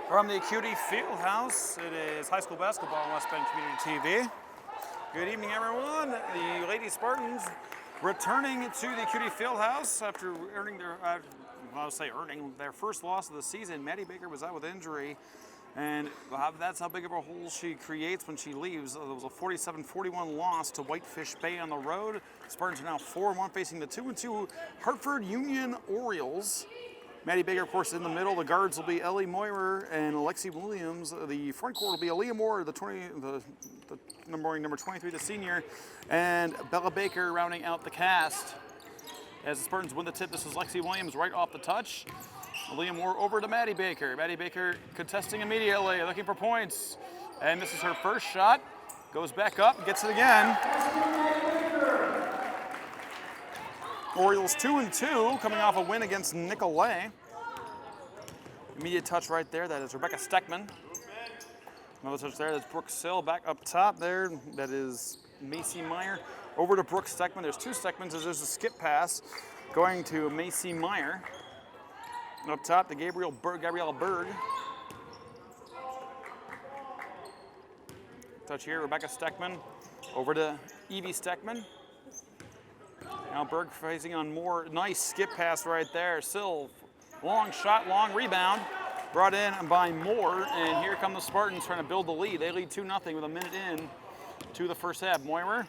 From the Acuity Fieldhouse, it is high school basketball on West Bend Community TV. Good evening, everyone. The Lady Spartans returning to the Acuity Fieldhouse after earning their first loss of the season. Maddie Baker was out with injury, and that's how big of a hole she creates when she leaves. There was a 47-41 loss to Whitefish Bay on the road. Spartans are now 4-1 facing the 2-2 Hartford Union Orioles. Maddie Baker, of course, in the middle. The guards will be Ellie Moyer and Alexi Williams. The front court will be Aaliyah Moore, the number 23, the senior, and Bella Baker rounding out the cast. As the Spartans win the tip, this is Lexi Williams right off the touch. Aaliyah Moore over to Maddie Baker. Maddie Baker contesting immediately, looking for points. And this is her first shot. Goes back up, gets it again. Orioles 2-2, coming off a win against Nicolay. Immediate touch right there. That is Rebecca Steckman. Another touch there. That's Brooke Sill back up top there. That is Macy Meyer. Over to Brooke Steckman. There's two Steckmans as there's a skip pass going to Macy Meyer. Up top to Gabrielle Berg. Touch here, Rebecca Steckman. Over to Evie Steckman. Now Berg facing on Moore. Nice skip pass right there. Sill, long shot, long rebound. Brought in by Moore, and here come the Spartans trying to build the lead. They lead 2-0 with a minute in to the first half. Moyer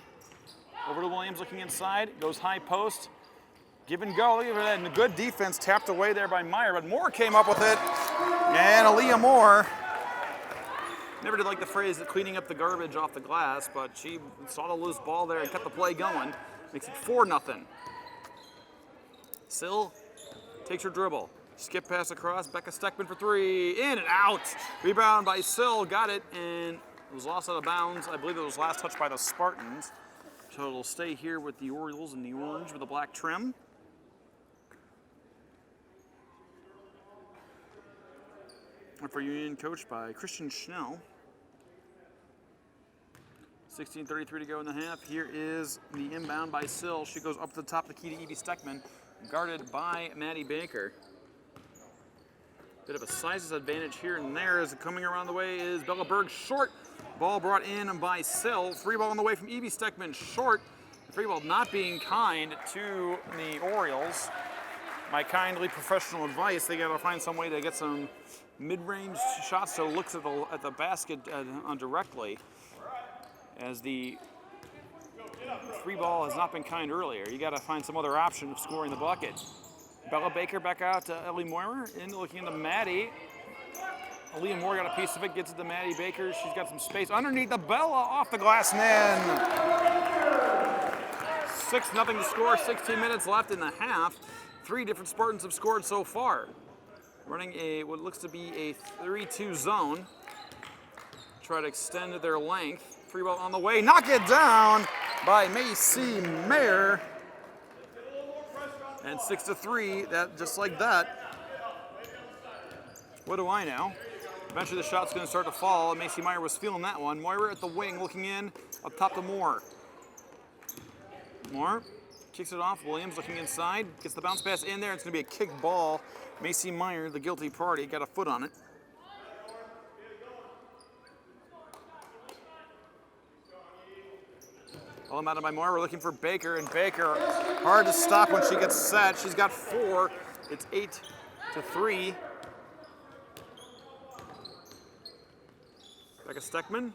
over to Williams looking inside. Goes high post. Give and go. Look at that. And good defense tapped away there by Meyer, but Moore came up with it. And Aaliyah Moore. Never did like the phrase cleaning up the garbage off the glass, but she saw the loose ball there and kept the play going. Makes it 4-0. Sill takes her dribble. Skip pass across. Becca Steckman for three. In and out. Rebound by Sill. Got it. And it was lost out of bounds. I believe it was last touched by the Spartans. So it'll stay here with the Orioles in the orange with the black trim. For Union, coached by Christian Schnell. 16:33 to go in the half. Here is the inbound by Sill. She goes up to the top of the key to Evie Steckman, guarded by Maddie Baker. Bit of a sizes advantage here and there as coming around the way is Bella Berg. Short ball brought in by Sill. Free ball on the way from Evie Steckman. Short. Free ball not being kind to the Orioles. My kindly professional advice, they got to find some way to get some mid-range shots so it looks at the basket directly. As the free ball has not been kind earlier. You got to find some other option of scoring the bucket. Bella Baker back out to Ellie Moyer, looking into Maddie. Aaliyah Moore got a piece of it, gets it to Maddie Baker. She's got some space underneath the Bella off the glass and in. 6-0 to score, 16 minutes left in the half. Three different Spartans have scored so far. Running what looks to be a 3-2 zone. Try to extend their length. Free ball on the way. Knock it down by Macy Mayer. And 6-3, that just like that. What do I know? Eventually the shot's going to start to fall, and Macy Meyer was feeling that one. Moira at the wing looking in, up top to Moore. Moore kicks it off. Williams looking inside, gets the bounce pass in there. It's going to be a kick ball. Macy Meyer, the guilty party, got a foot on it. Ball mounted by Moore. We're looking for Baker, and Baker hard to stop when she gets set. She's got 4. It's 8-3. Becca Steckman.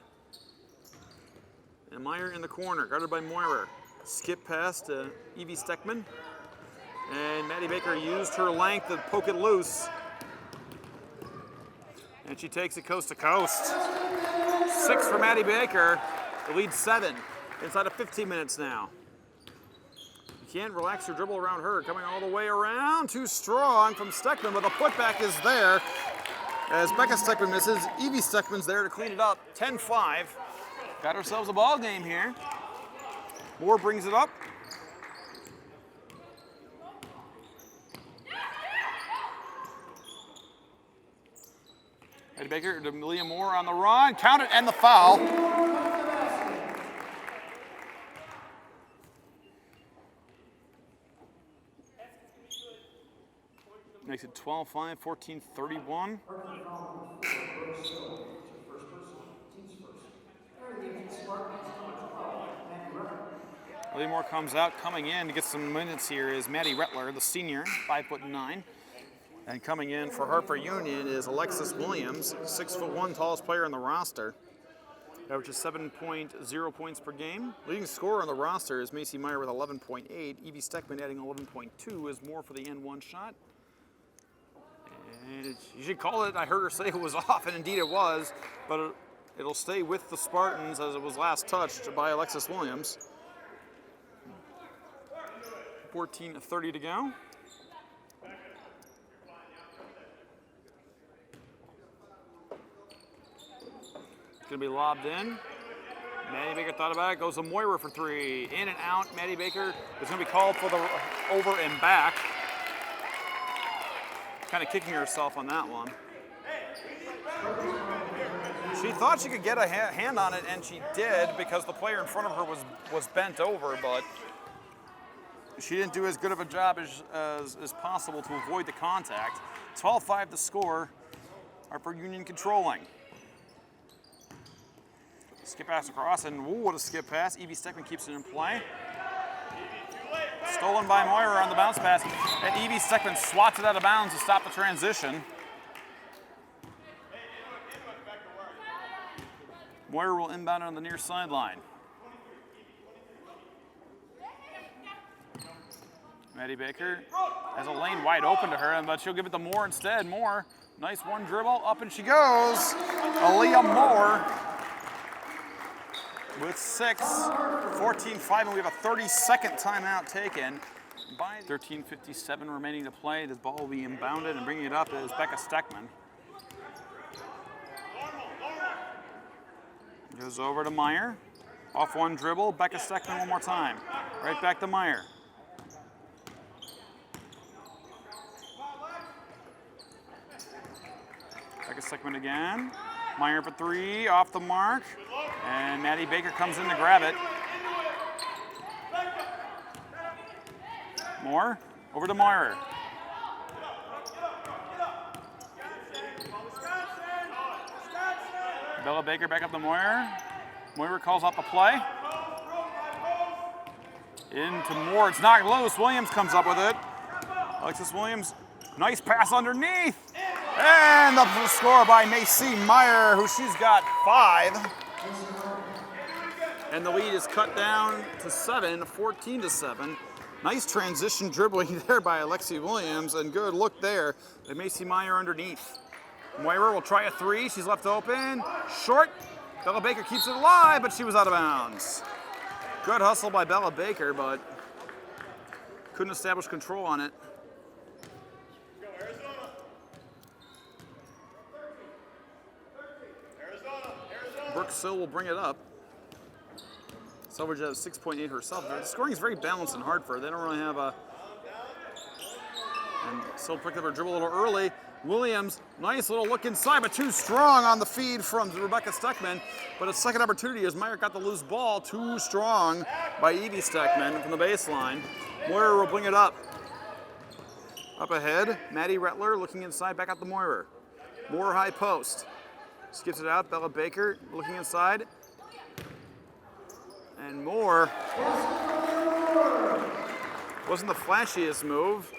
And Meyer in the corner, guarded by Moyer. Skip pass to Evie Steckman. And Maddie Baker used her length to poke it loose. And she takes it coast to coast. 6 for Maddie Baker. The lead 7. Inside of 15 minutes now. You can't relax your dribble around her. Coming all the way around. Too strong from Steckman, but the putback is there. As Becca Steckman misses, Evie Steckman's there to clean it up. 10-5. Got ourselves a ball game here. Moore brings it up. Maddie Baker to Aaliyah Moore on the run. Count it and the foul. Makes it 12-5, 14-31. Moore comes out. Coming in to get some minutes here is Maddie Rettler, the senior, 5'9". And coming in for Hartford Union is Alexis Williams, 6'1", tallest player on the roster. Averages 7.0 points per game. Leading scorer on the roster is Macy Meyer with 11.8. Evie Steckman adding 11.2 is more for the N1 shot. And you should call it, I heard her say it was off, and indeed it was, but it'll stay with the Spartans as it was last touched by Alexis Williams. 14:30 to go. It's going to be lobbed in. Maddie Baker thought about it, goes to Moira for three. In and out, Maddie Baker is going to be called for the over and back. Kind of kicking herself on that one. She thought she could get a hand on it, and she did because the player in front of her was bent over, but she didn't do as good of a job as possible to avoid the contact. 12-5 to score. Hartford Union controlling. Skip pass across, and ooh, what a skip pass. Evie Steckman keeps it in play. Stolen by Moira on the bounce pass, and Evie Steckman swats it out of bounds to stop the transition. Moira will inbound on the near sideline. Maddie Baker has a lane wide open to her, but she'll give it to Moore instead. Moore, nice one dribble, up and she goes. Aaliyah Moore with 6, 14-5, and we have a 30-second timeout taken. By 13:57 remaining to play. This ball will be inbounded, and bringing it up is Becca Steckman. Goes over to Meyer. Off one dribble, Becca Steckman one more time. Right back to Meyer. Becca Steckman again. Meyer for three, off the mark. And Maddie Baker comes in to grab it. Moore, over to Meyer. Bella Baker back up to Moyer. Moyer calls out the play. Into Moore, it's knocked loose. Williams comes up with it. Alexis Williams, nice pass underneath. And the score by Macy Meyer, who she's got 5. And the lead is cut down to 7, 14-7. Nice transition dribbling there by Alexi Williams, and good look there at Macy Meyer underneath. Moira will try a three. She's left open. Short. Bella Baker keeps it alive, but she was out of bounds. Good hustle by Bella Baker, but couldn't establish control on it. Brooke Sill will bring it up. Selvage has 6.8 herself. The scoring is very balanced in Hartford. They don't really have a... And Sill picked up her dribble a little early. Williams, nice little look inside, but too strong on the feed from Rebecca Steckman. But a second opportunity as Meyer got the loose ball. Too strong by Evie Steckman from the baseline. Moira will bring it up. Up ahead, Maddie Rettler looking inside, back out to Moira. Moore high post. Skips it out, Bella Baker looking inside. And Moore wasn't the flashiest move.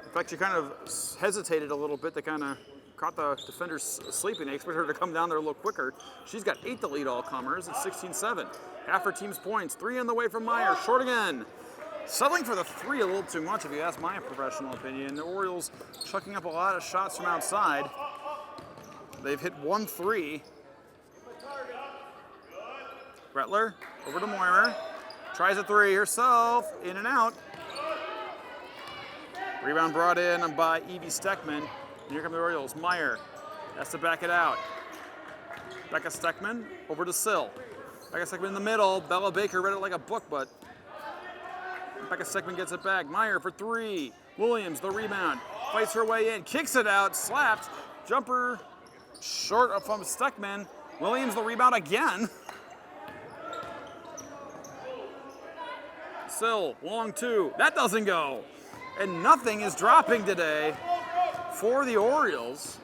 In fact, she kind of hesitated a little bit to kind of caught the defenders sleeping. They expected her to come down there a little quicker. She's got 8 to lead all comers at 16-7. Half her team's points. 3 on the way from Meyer. Short again. Settling for the 3 a little too much, if you ask my professional opinion. The Orioles chucking up a lot of shots from outside. They've hit 1 3. Rettler over to Moira. Tries a 3 herself. In and out. Rebound brought in by Evie Steckman. And here come the Orioles. Meyer has to back it out. Becca Steckman over to Sill. Becca Steckman in the middle. Bella Baker read it like a book, but Becca Steckman gets it back. Meyer for 3. Williams, the rebound. Fights her way in. Kicks it out. Slapped. Jumper short from Steckman. Williams, the rebound again. Sill, long 2. That doesn't go. And nothing is dropping today for the Orioles.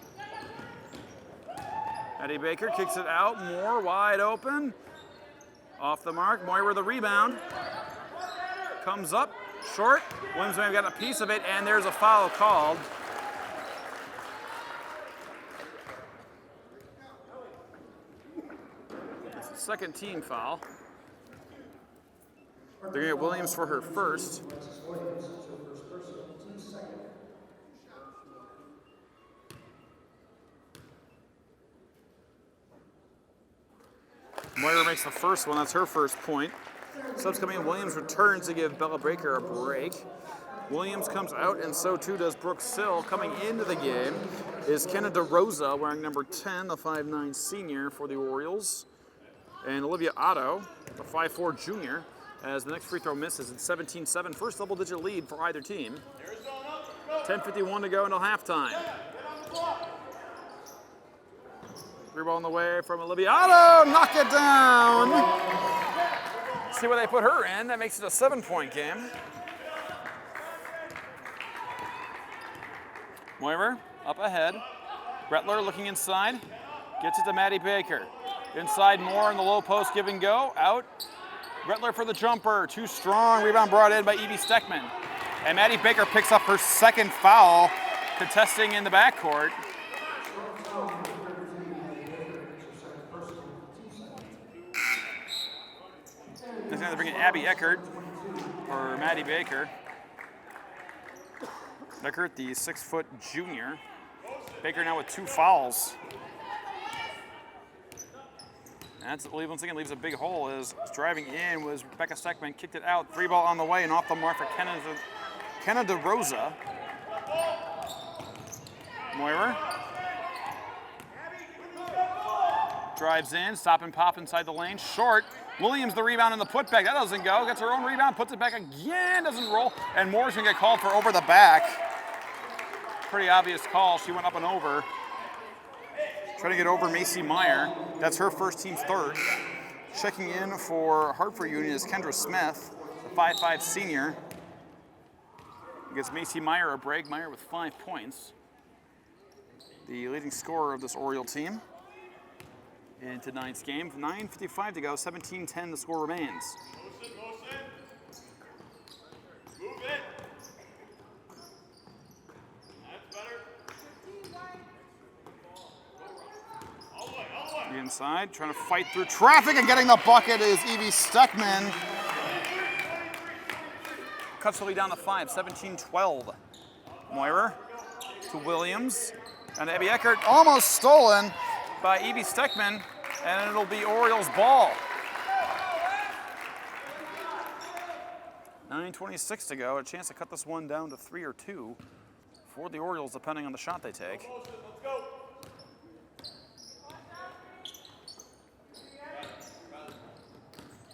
Maddie Baker kicks it out. Moore wide open. Off the mark. Moira the rebound. Comes up short. Williams may have gotten a piece of it, and there's a foul called. It's the second team foul. They're going to get Williams for her first. Moira makes the first one. That's her first point. Subs coming in. Williams returns to give Bella Baker a break. Williams comes out, and so too does Brooke Sill. Coming into the game is Kenna DeRosa, wearing number 10, the 5'9 senior for the Orioles. And Olivia Otto, the 5'4 junior, as the next free throw misses. It's 17-7, first double-digit lead for either team. 10:51 to go until halftime. Three ball on the way from Olivia Otto, knock it down. See where they put her in. That makes it a 7-point game. Moirer up ahead. Brettler looking inside. Gets it to Maddie Baker. Inside Moore in the low post, give and go. Out. Brettler for the jumper. Too strong. Rebound brought in by Evie Steckman. And Maddie Baker picks up her second foul, contesting in the backcourt. Next time they're bringing Abby Eckert for Maddie Baker. Eckert, the 6' junior. Baker now with 2 fouls. That's once again leaves a big hole. As driving in was Rebecca Steckman, kicked it out. 3 ball on the way and off the mark for Kenna DeRosa. Moirer drives in, stop and pop inside the lane. Short. Williams the rebound and the putback. That doesn't go. Gets her own rebound, puts it back again, doesn't roll. And Moore's gonna get called for over the back. Pretty obvious call. She went up and over. Trying to get over Macy Meyer. That's her first, team's third. Checking in for Hartford Union is Kendra Smith, the 5'5 senior. Gives Macy Meyer a break. Meyer with 5 points. The leading scorer of this Oriole team. In tonight's game. 9:55 to go, 17-10 the score remains. Move it. That's better. All the way. The inside, trying to fight through traffic and getting the bucket is Evie Steckman. Cuts the lead down to 5, 17-12. Moirer to Williams. And Abby Eckert almost stolen by Evie Steckman, and it'll be Orioles ball. 9:26 to go, a chance to cut this one down to 3 or 2 for the Orioles, depending on the shot they take. Let's go.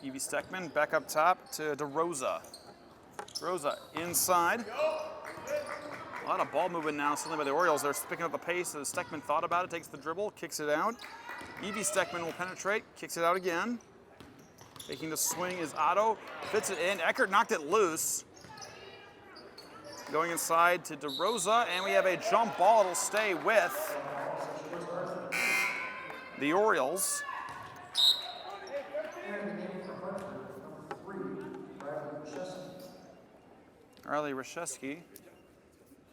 Evie Steckman back up top to DeRosa. DeRosa inside. A lot of ball movement now, suddenly by the Orioles. They're picking up the pace as Steckman thought about it, takes the dribble, kicks it out. Evie Steckman will penetrate, kicks it out again. Making the swing is Otto, fits it in. Eckert knocked it loose. Going inside to DeRosa, and we have a jump ball. It'll stay with the Orioles. Riley Rashevsky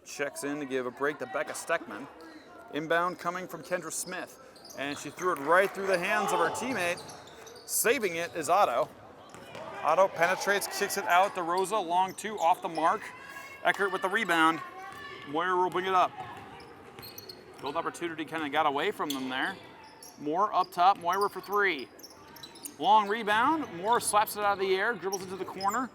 checks in to give a break to Becca Steckman. Inbound coming from Kendra Smith, and she threw it right through the hands of her teammate. Saving it is Otto. Otto penetrates, kicks it out. DeRosa, long 2, off the mark. Eckert with the rebound. Moyer will bring it up. Build opportunity kind of got away from them there. Moore up top, Moyer for 3. Long rebound, Moore slaps it out of the air, dribbles into the corner.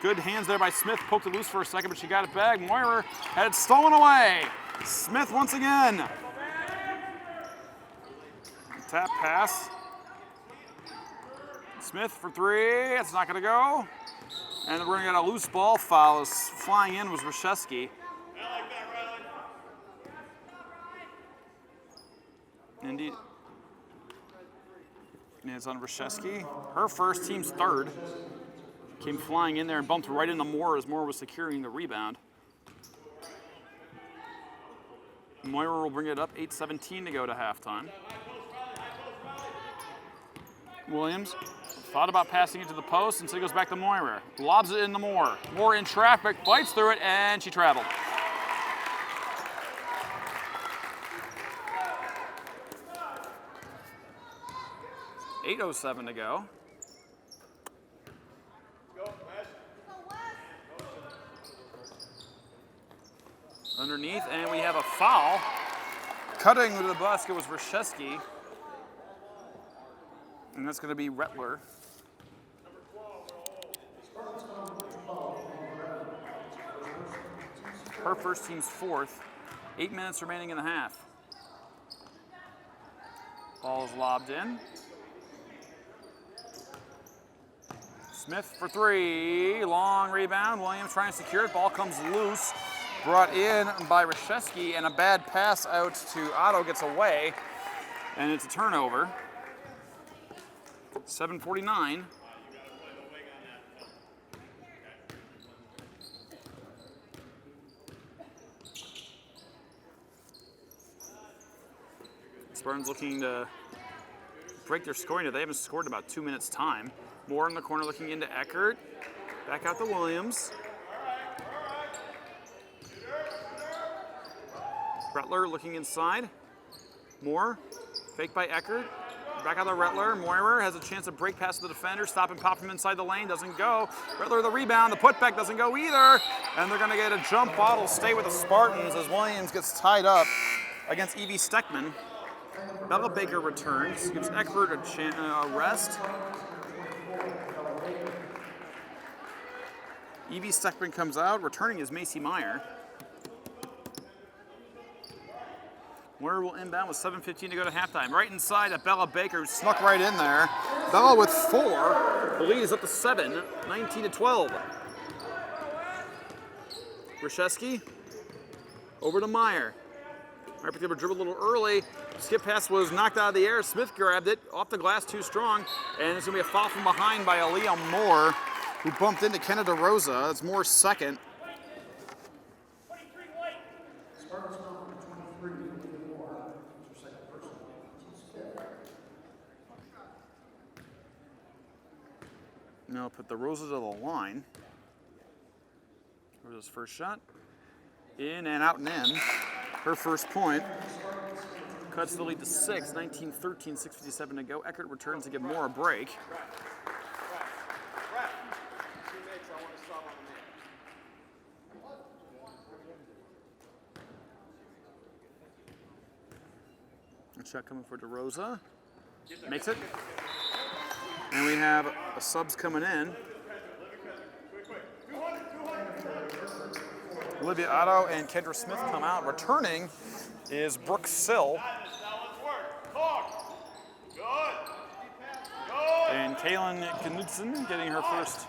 Good hands there by Smith, poked it loose for a second, but she got it back. Moyer had it stolen away. Smith once again. Tap pass. Smith for 3, it's not gonna go. And we're gonna get a loose ball foul. Flying in was Rashevsky. Indeed. And it's on Rashevsky. Her first, team's third. Came flying in there and bumped right into Moore as Moore was securing the rebound. Moira will bring it up, 8:17 to go to halftime. Williams thought about passing it to the post, and so he goes back to Moira. Lobs it into Moore. Moore in traffic, bites through it, and she traveled. $8:07 to go. Underneath, and we have a foul. Cutting to the basket was Reshevsky. And that's going to be Rettler. Her first, team's fourth. 8 minutes remaining in the half. Ball is lobbed in. Smith for three. Long rebound. Williams trying to secure it. Ball comes loose. Brought in by Reshevsky, and a bad pass out to Otto gets away. And it's a turnover. 7:49. Spartans looking to break their scoring. They haven't scored in about 2 minutes' time. Moore in the corner looking into Eckert. Back out to Williams. Rettler looking inside. Moore. Fake by Eckert. Back out to Rettler. Moirer has a chance to break past the defender. Stop and pop from inside the lane. Doesn't go. Rettler the rebound. The putback doesn't go either. And they're going to get a jump ball. It'll stay with the Spartans as Williams gets tied up against Evie Steckman. Bella Baker returns. Gives Eckert a rest. Evie Steckman comes out. Returning is Macy Meyer. Moyer will inbound with 7:15 to go to halftime. Right inside at Bella Baker, who snuck right in there. Bella with 4. The lead is up to 7, 19-12. Reshevsky over to Meyer. Meyer picked up a dribble a little early. Skip pass was knocked out of the air. Smith grabbed it off the glass too strong. And it's going to be a foul from behind by Aaliyah Moore, who bumped into Canada Rosa. That's Moore's second. Now put the Rosa to the line. Rosa's first shot. In and out and in. Her first point. Cuts the lead to 6, 19-13, 6:57 to go. Eckert returns to give Moore a break. A shot coming for DeRosa. Makes it. And we have a subs coming in. Olivia Otto and Kendra Smith come out. Returning is Brooke Sill. And Kaylin Knudsen getting her first.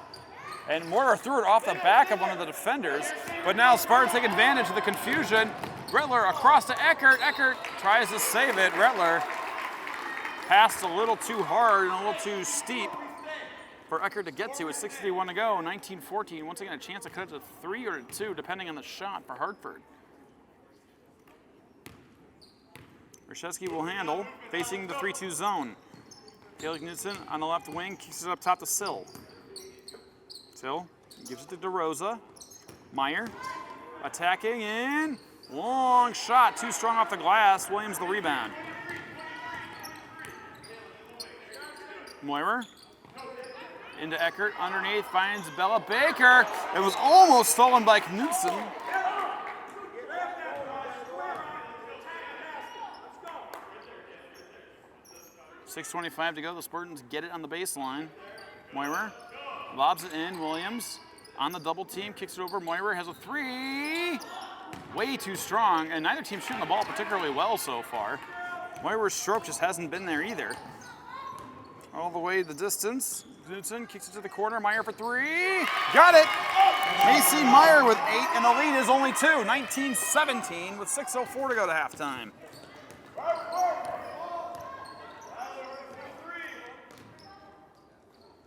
And Moyer threw it off the back of one of the defenders. But now Spartans take advantage of the confusion. Rettler across to Eckert. Eckert tries to save it. Rettler passed a little too hard and a little too steep for Eckert to get to. It's 6:51 to go, 19-14. Once again, a chance to cut it to 3 or 2, depending on the shot for Hartford. Reshevsky will handle, facing the 3-2 zone. Haley Knudsen on the left wing, kicks it up top to Sill. Sill gives it to DeRosa. Meyer attacking in. Long shot, too strong off the glass. Williams the rebound. Moyer into Eckert, underneath, finds Bella Baker. It was almost stolen by Knudsen. $6:25 to go. The Spartans get it on the baseline. Moyer lobs it in. Williams on the double team, kicks it over. Moyer has a 3. Way too strong, and neither team shooting the ball particularly well so far. Moyer's stroke just hasn't been there either. All the way the distance. Knudsen kicks it to the corner. Meyer for 3. Got it! Macy Meyer with 8, and the lead is only 2. 19-17 with 6:04 to go to halftime.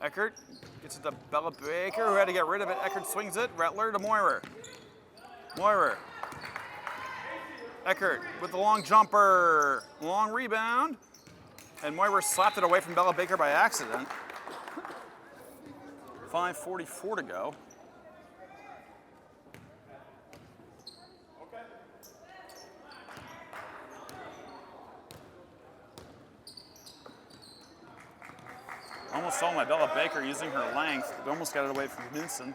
Eckert gets it to Bella Baker, who had to get rid of it. Eckert swings it. Rettler to Moyer. Moyer Eckert with the long jumper. Long rebound. And Moira slapped it away from Bella Baker by accident. 5:44 to go. Almost saw my Bella Baker using her length. But almost got it away from Knudsen.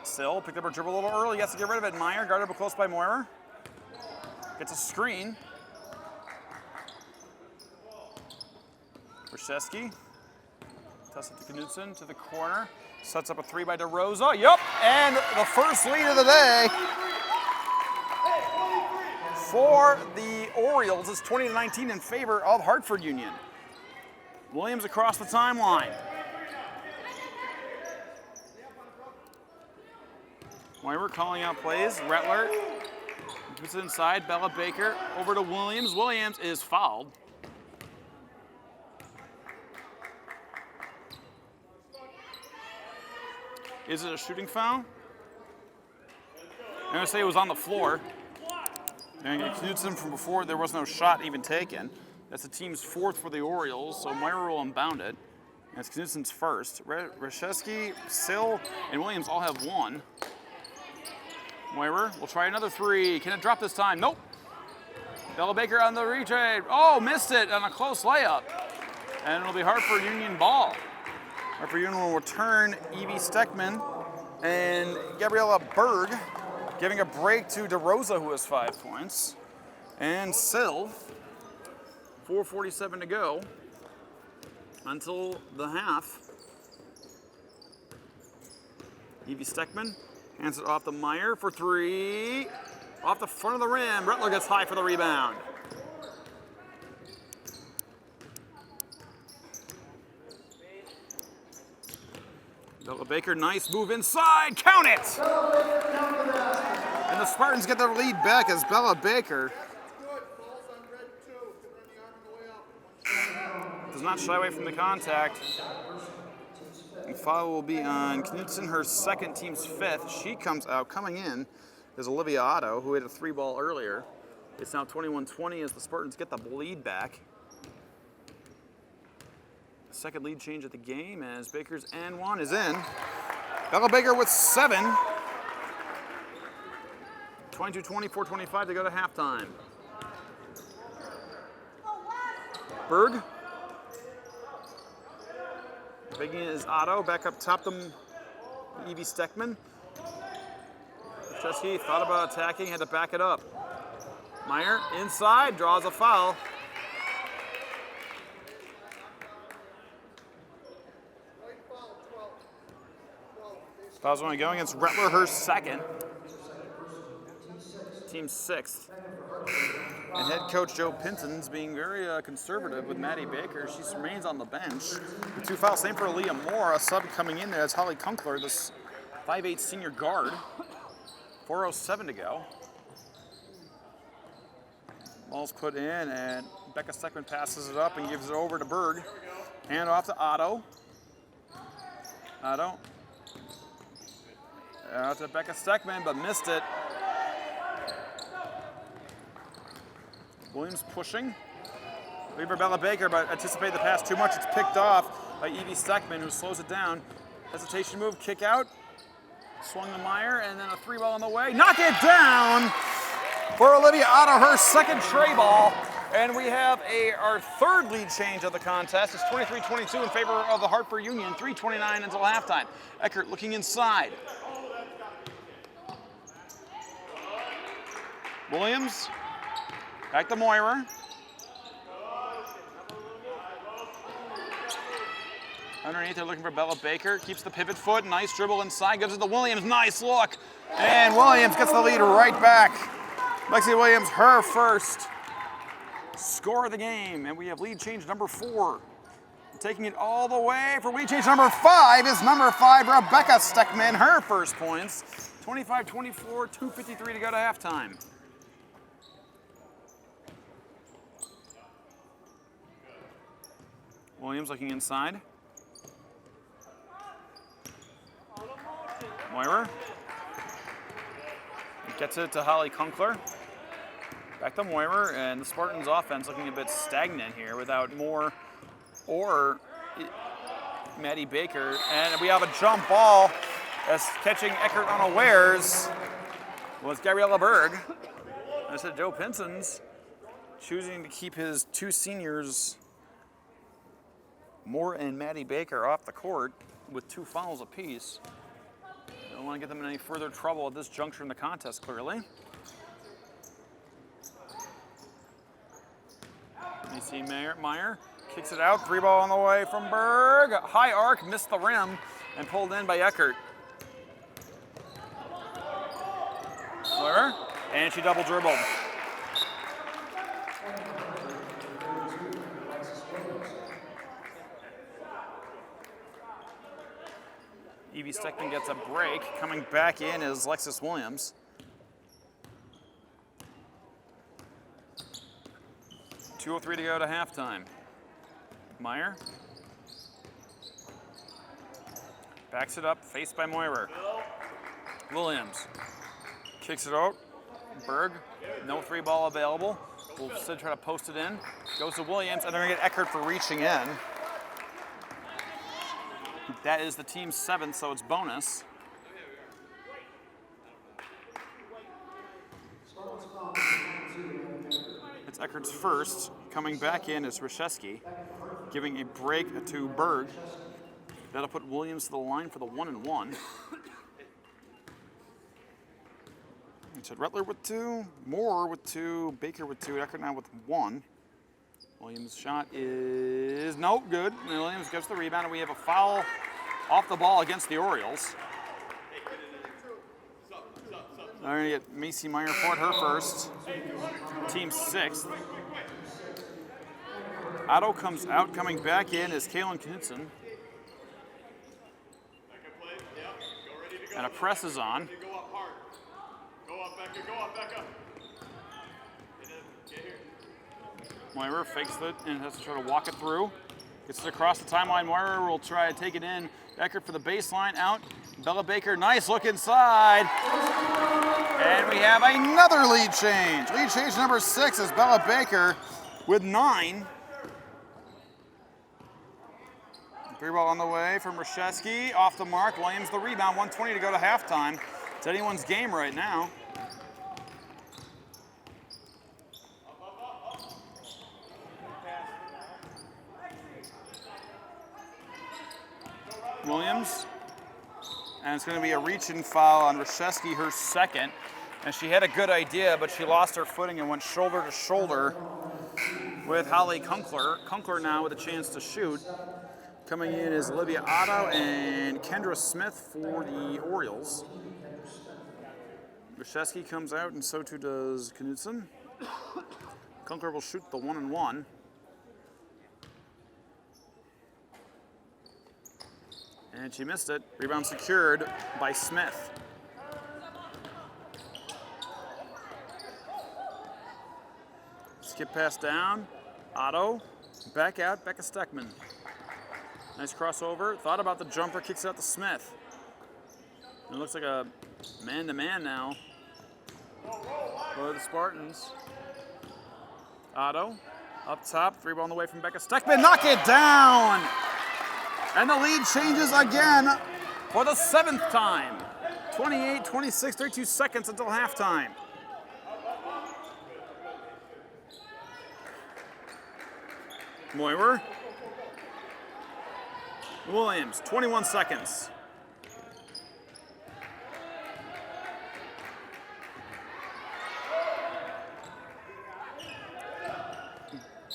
Sill picked up her dribble a little early. Gets to get rid of it. Meyer guarded up close by Moira. Gets a screen. Brzezinski. Toss it to Knudsen to the corner. Sets up a three by DeRosa. Yup. And the first lead of the day for the Orioles is 20-19 in favor of Hartford Union. Williams across the timeline. Moira calling out plays. Rettler puts it inside. Bella Baker over to Williams. Williams is fouled. Is it a shooting foul? I'm going to say it was on the floor. And Knudsen from before, there was no shot even taken. That's the team's fourth for the Orioles, so Moira will unbound it. That's Knudsen's first. Brzezinski, Sill, and Williams all have one. Moira will try another three. Can it drop this time? Nope. Bella Baker on the retrade. Oh, missed it on a close layup. And it'll be Hartford Union ball. Hartford Union will return Evie Steckman and Gabriella Berg, giving a break to DeRosa, who has 5 points. And Sill, 4:47 to go until the half. Evie Steckman hands it off to Meyer for three. Off the front of the rim. Rettler gets high for the rebound. Bella Baker, nice move inside. Count it! And the Spartans get their lead back as Bella Baker does not shy away from the contact. And foul will be on Knudsen, her second, team's fifth. She comes out. Coming in is Olivia Otto, who hit a three ball earlier. It's now 21-20 as the Spartans get the lead back. Second lead change at the game as Baker's and one is in. Bella Baker with 7. 22-20, 4:25 to go to halftime. Berg. Big is Otto. Back up top to Evie Steckman. Brzezinski thought about attacking, had to back it up. Meyer inside, draws a foul. Foul's only going against Rettler, her second. Team's sixth. And head coach Joe Pinton's being very conservative with Maddie Baker. She remains on the bench. The 2 fouls, same for Aaliyah Moore. A sub coming in there. That's Holly Kunckler, this 5'8" senior guard. 4:07 to go. Ball's put in, and Becca Steckman passes it up and gives it over to Berg. Hand off to Otto. Otto. Out to Becca Steckman, but missed it. Williams pushing. Weaver Bella Baker, but anticipated the pass too much. It's picked off by Evie Steckman, who slows it down. Hesitation move, kick out. Swung to Meyer, and then a three ball on the way. Knock it down for Olivia Otto, her second tray ball. And we have our third lead change of the contest. It's 23-22 in favor of the Hartford Union. 3:29 until halftime. Eckert looking inside. Williams, back to Moira. Underneath, they're looking for Bella Baker. Keeps the pivot foot. Nice dribble inside. Gives it to Williams. Nice look. And Williams gets the lead right back. Lexi Williams, her first score of the game. And we have lead change number 4. Taking it all the way for lead change number 5 is number 5, Rebecca Steckman. Her first points. 25-24, 2:53 to go to halftime. Williams looking inside. Moira gets it to Holly Kunckler. Back to Moyer, and the Spartans offense looking a bit stagnant here without Moore or Maddie Baker. And we have a jump ball as catching Eckert unawares was Gabriella Berg. I said Joe Pinson's choosing to keep his two seniors, Moore and Maddie Baker, off the court with 2 fouls apiece. Don't want to get them in any further trouble at this juncture in the contest, clearly. You see Meyer kicks it out, 3-ball on the way from Berg. High arc, missed the rim, and pulled in by Eckert. Moyer, and she double dribbled. Evie Steckman gets a break. Coming back in is Lexus Williams. 2:03 to go to halftime. Meyer backs it up, faced by Moyer. Williams kicks it out. Berg, no 3-ball available. We'll instead try to post it in. Goes to Williams, and they're gonna get Eckert for reaching in. That is the team's 7th, so it's bonus. It's Eckert's first. Coming back in is Reshevsky, giving a break to Berg. That'll put Williams to the line for the 1-and-1. So Rettler with 2, Moore with 2, Baker with 2, Eckert now with 1. Williams' shot is no good. And Williams gets the rebound, and we have a foul off the ball against the Orioles. They're going to get Macy Meyer for her first. Team 6th. Otto comes out. Coming back in is Kaylin Knudsen. And a press is on. Moyer fakes it and has to try to walk it through. Gets it across the timeline. Moyer will try to take it in. Eckert for the baseline, out. Bella Baker, nice look inside. And we have another lead change. Lead change number 6 is Bella Baker with 9. 3-ball on the way from Reshevsky. Off the mark. Williams the rebound. 1:20 to go to halftime. It's anyone's game right now. Williams, and it's going to be a reach-in foul on Reshevsky, her second. And she had a good idea, but she lost her footing and went shoulder to shoulder with Holly Kunkler. Kunkler now with a chance to shoot. Coming in is Olivia Otto and Kendra Smith for the Orioles. Reshevsky comes out, and so too does Knudsen. Kunkler will shoot the 1-and-1. And she missed it. Rebound secured by Smith. Skip pass down. Otto. Back out. Becca Steckman. Nice crossover. Thought about the jumper. Kicks it out to Smith. It looks like a man-to-man now for the Spartans. Otto. Up top. 3-ball on the way from Becca Steckman. Knock it down! And the lead changes again for the 7th time. 28, 26, 32 seconds until halftime. Moyer. Williams, 21 seconds.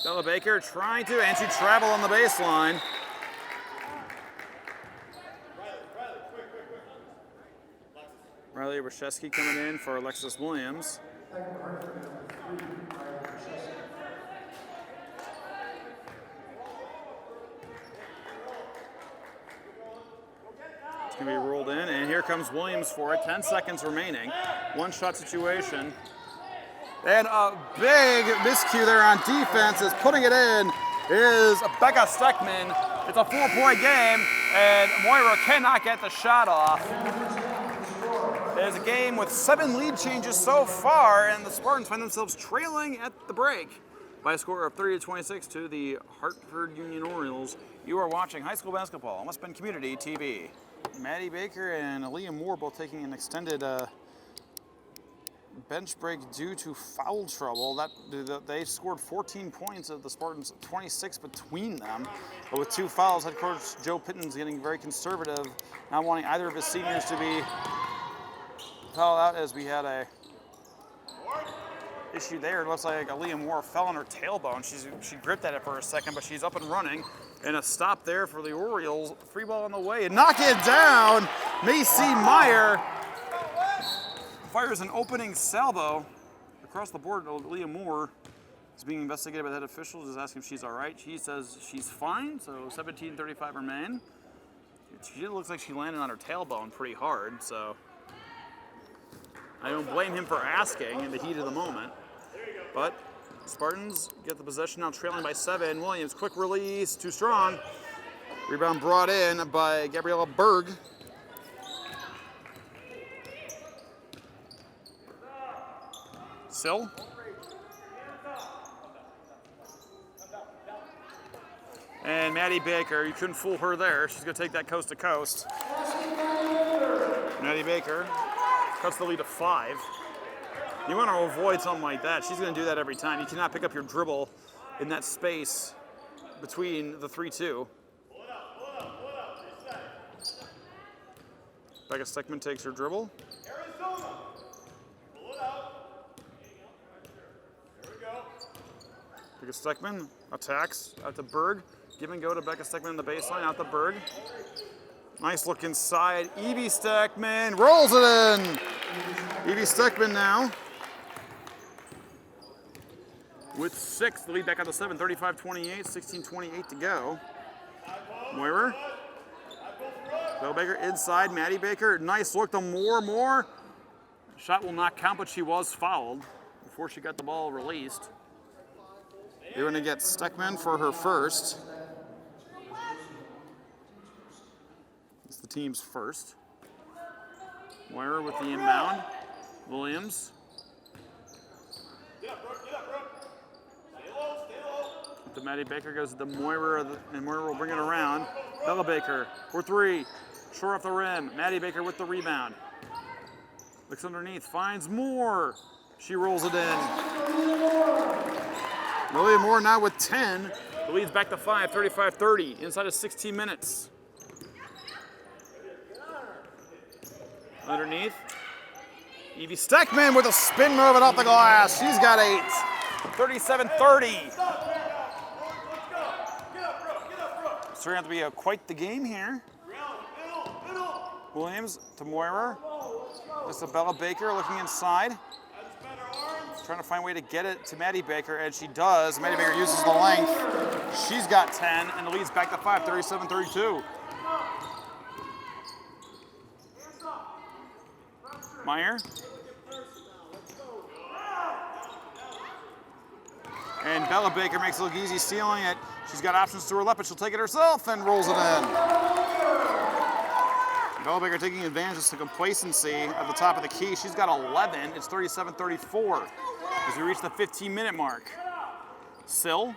Bella Baker trying to, and she traveled on the baseline. Riley Reshevsky coming in for Alexis Williams. It's going to be rolled in, and here comes Williams for it. 10 seconds remaining. One-shot situation. And a big miscue there on defense is putting it in is Becca Steckman. It's a 4-point game, and Moira cannot get the shot off. It is a game with 7 lead changes so far, and the Spartans find themselves trailing at the break by a score of 30-26 to the Hartford Union Orioles. You are watching high school basketball on West Bend Community TV. Maddie Baker and Aaliyah Moore both taking an extended bench break due to foul trouble. They scored 14 points of the Spartans, 26 between them. But with 2 fouls, head coach Joe Pitton's getting very conservative, not wanting either of his seniors to be fouled out, as we had a issue there. It looks like Aaliyah Moore fell on her tailbone. She gripped at it for a second, but she's up and running. And a stop there for the Orioles. Free ball on the way, and knock it down. Macy Meyer fires an opening salvo across the board. Aaliyah Moore is being investigated by the head official, just asking if she's all right. She says she's fine, so 17:35 remain. She looks like she landed on her tailbone pretty hard, so I don't blame him for asking in the heat of the moment. But Spartans get the possession now, trailing by 7. Williams, quick release, too strong. Rebound brought in by Gabriella Berg. Sill. And Maddie Baker, you couldn't fool her there. She's going to take that coast to coast. Maddie Baker cuts the lead to 5. You want to avoid something like that. She's going to do that every time. You cannot pick up your dribble in that space between the 3-2. Becca Steckman takes her dribble. Becca Steckman attacks out to Berg. Give and go to Becca Steckman in the baseline, out to Berg. Nice look inside. Evie Steckman rolls it in. Evie Steckman now with 6. The lead back out to 7. 35-28, 16-28 to go. Moyer. Bell Baker inside. Maddie Baker. Nice look to Moore. Shot will not count, but she was fouled before she got the ball released. They're going to get Steckman for her first. It's the team's first. Moyer with the inbound. Williams. The Maddie Baker goes to Moira, and Moira will bring it around. Bella Baker for 3. Short off the rim. Maddie Baker with the rebound. Looks underneath. Finds Moore. She rolls it in. Aaliyah Moore now with 10. The lead's back to 5, 35-30, inside of 16 minutes. Underneath. Evie Steckman with a spin move and off the glass. She's got 8. 37-30. So we're going to have to be quite the game here. Williams to Moira. This is Bella Baker looking inside. Trying to find a way to get it to Maddie Baker, and she does. Maddie Baker uses the length. She's got 10, and the lead's back to 5, 37-32. Meyer. And Bella Baker makes it look easy stealing it. She's got options to her left, but she'll take it herself and rolls it in. Bella Baker taking advantage of some complacency at the top of the key. She's got 11. It's 37-34 as we reach the 15-minute mark. Sill.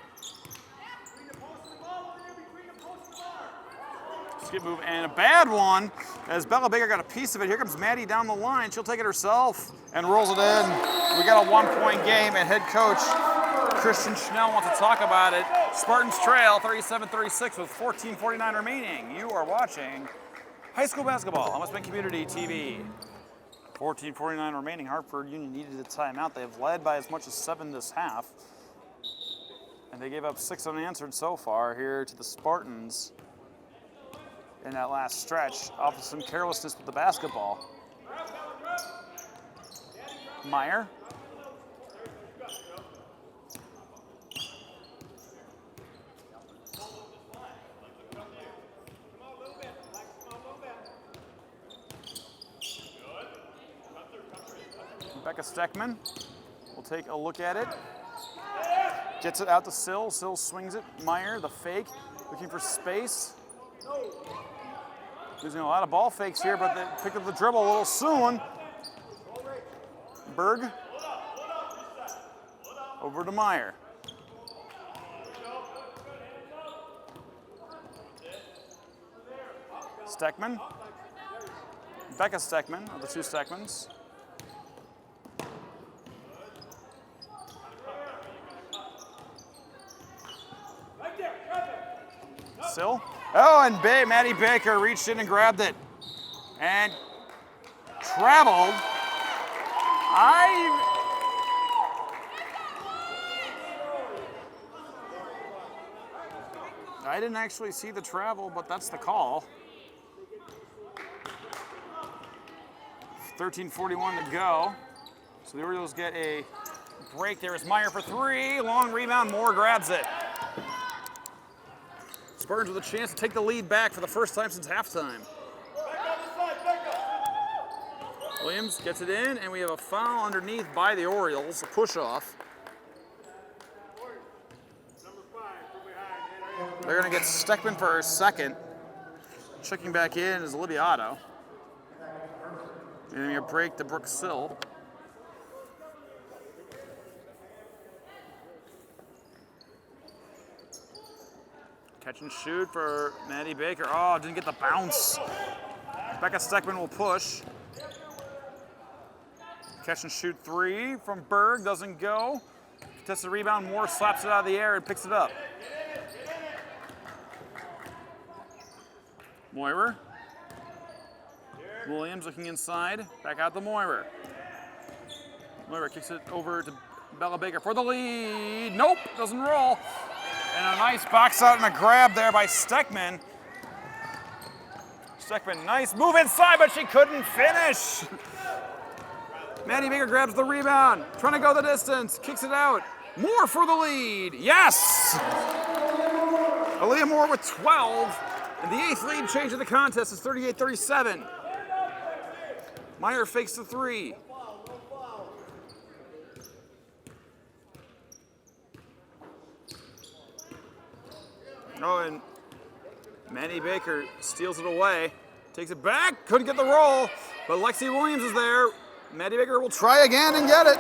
Skip move and a bad one as Bella Baker got a piece of it. Here comes Maddie down the line. She'll take it herself and rolls it in. We got a 1-point game, and head coach Christian Schnell wants to talk about it. Spartans trail 37-36 with 14:49 remaining. You are watching high school basketball on West Bend Community TV. 14:49 remaining. Hartford Union needed a timeout. They have led by as much as 7 this half. And they gave up 6 unanswered so far here to the Spartans in that last stretch off of some carelessness with the basketball. Meyer. Becca Steckman will take a look at it. Gets it out to Sill. Sill swings it. Meyer, the fake, looking for space. Using a lot of ball fakes here, but they picked up the dribble a little soon. Berg. Over to Meyer. Steckman. Becca Steckman, of the two Steckmans. Sill. Oh, and Maddie Baker reached in and grabbed it. And traveled. I didn't actually see the travel, but that's the call. 13:41 to go. So the Orioles get a break. There is Meyer for three. Long rebound. Moore grabs it. Spartans with a chance to take the lead back for the first time since halftime. Williams gets it in, and we have a foul underneath by the Orioles, a push-off. They're going to get Steckman for a second. Checking back in is Libiato. And a break to Brooke Sill. Catch and shoot for Maddie Baker. Oh, didn't get the bounce. Becca Steckman will push. Catch and shoot three from Berg, doesn't go. Contested rebound, Moore slaps it out of the air and picks it up. Moyer. Williams looking inside, back out to Moyer. Moyer kicks it over to Bella Baker for the lead. Nope, doesn't roll. And a nice box out and a grab there by Steckman. Steckman, nice move inside, but she couldn't finish. Maddie Baker grabs the rebound, trying to go the distance, kicks it out. Moore for the lead, yes! Aaliyah Moore with 12, and the 8th lead change of the contest is 38-37. Meyer fakes the three. Oh, and Maddie Baker steals it away, takes it back, couldn't get the roll, but Lexi Williams is there. Maddie Baker will try again and get it.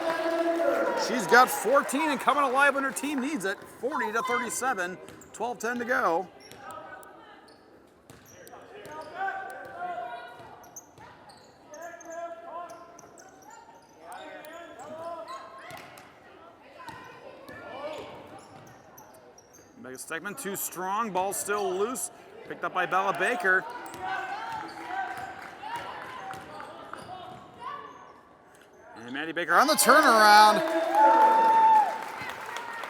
She's got 14 and coming alive when her team needs it. 40-37, 12:10 to go. Becca Steckman, too strong, ball still loose. Picked up by Bella Baker. And Maddie Baker on the turnaround.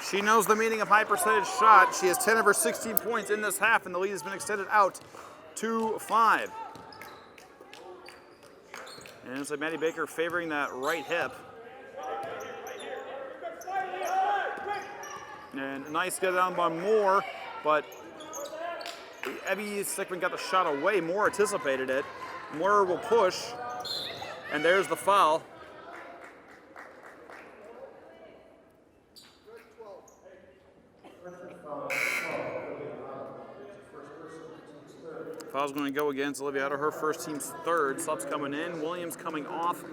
She knows the meaning of high percentage shot. She has 10 of her 16 points in this half, and the lead has been extended out to 5. And it's like Maddie Baker favoring that right hip. And nice get down by Moore, but Abby Steckman got the shot away. Moore anticipated it. Moore will push, and there's the foul. Foul's going to go against Libiato, her first team's third. Subs coming in. Williams coming off